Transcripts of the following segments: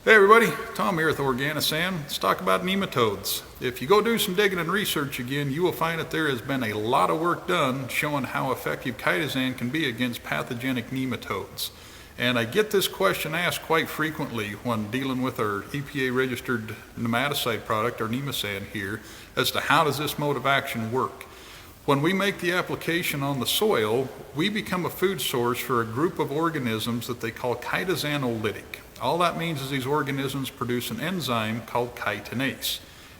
Hey everybody, Tom here with Organisan. Let's talk about nematodes. If you go do some digging and research again, you will find that there has been a lot of work done showing how effective chitosan can be against pathogenic nematodes. And I get this question asked quite frequently when dealing with our EPA registered nematicide product, our Nemasan here, as to how does this mode of action work. When we make the application on the soil, we become a food source for a group of organisms that they call chitosanolytic. All that means is these organisms produce an enzyme called chitinase.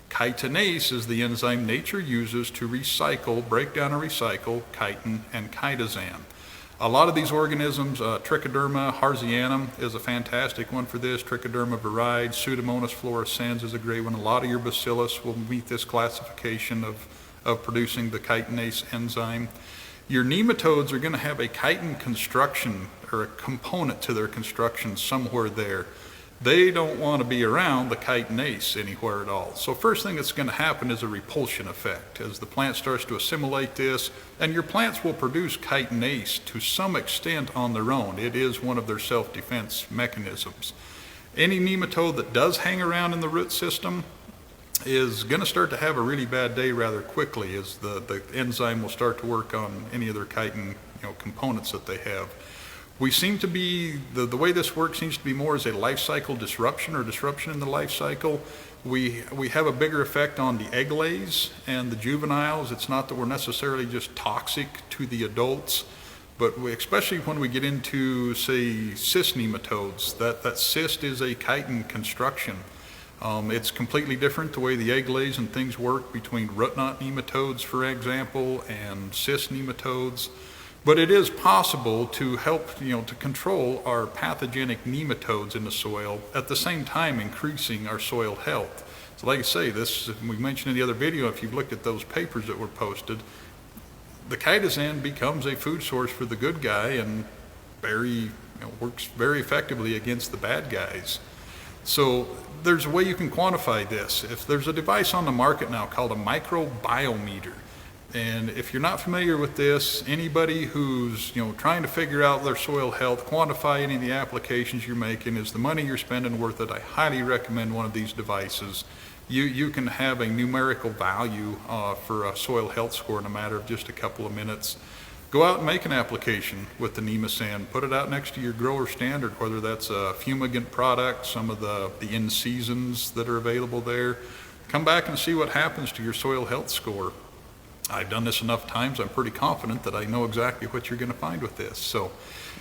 Chitinase is the enzyme nature uses to break down and recycle chitin and chitosan. A lot of these organisms, Trichoderma harzianum is a fantastic one for this. Trichoderma viride, Pseudomonas fluorescens is a great one. A lot of your bacillus will meet this classification of producing the chitinase enzyme. Your nematodes are going to have a chitin construction or a component to their construction somewhere there. They don't want to be around the chitinase anywhere at all. So first thing that's going to happen is a repulsion effect as the plant starts to assimilate this, and your plants will produce chitinase to some extent on their own. It is one of their self-defense mechanisms. Any nematode that does hang around in the root system is going to start to have a really bad day rather quickly as the enzyme will start to work on any of their chitin components that they have. We seem to be, the way this works seems to be more as a life cycle disruption or disruption in the life cycle. We have a bigger effect on the egg lays and the juveniles. It's not that we're necessarily just toxic to the adults, but especially when we get into, say, cyst nematodes, that cyst is a chitin construction. It's completely different the way the egg lays and things work between root knot nematodes, for example, and cyst nematodes. But it is possible to help, to control our pathogenic nematodes in the soil at the same time increasing our soil health. So like I say, this, we mentioned in the other video, if you've looked at those papers that were posted, the chitosan becomes a food source for the good guy and works very effectively against the bad guys. So there's a way you can quantify this. If there's a device on the market now called a microbiometer, and if you're not familiar with this, anybody who's trying to figure out their soil health, quantify any of the applications you're making, is the money you're spending worth it? I highly recommend one of these devices. You can have a numerical value for a soil health score in a matter of just a couple of minutes. Go out and make an application with the Nemasan. Put it out next to your grower standard, whether that's a fumigant product, some of the in-seasons that are available there. Come back and see what happens to your soil health score. I've done this enough times, I'm pretty confident that I know exactly what you're going to find with this. So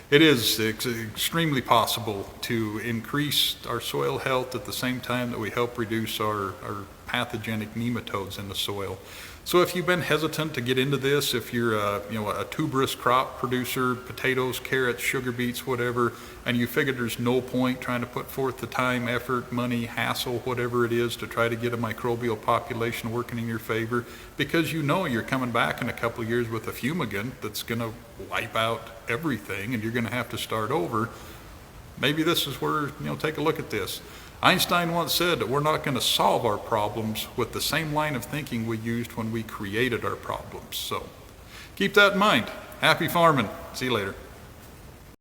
it is extremely possible to increase our soil health at the same time that we help reduce our pathogenic nematodes in the soil. So if you've been hesitant to get into this, if you're a tuberous crop producer, potatoes, carrots, sugar beets, whatever, and you figure there's no point trying to put forth the time, effort, money, hassle, whatever it is to try to get a microbial population working in your favor, because you're coming back in a couple of years with a fumigant that's going to wipe out everything and you're going to have to start over, maybe this is where, take a look at this. Einstein once said that we're not going to solve our problems with the same line of thinking we used when we created our problems. So keep that in mind. Happy farming. See you later.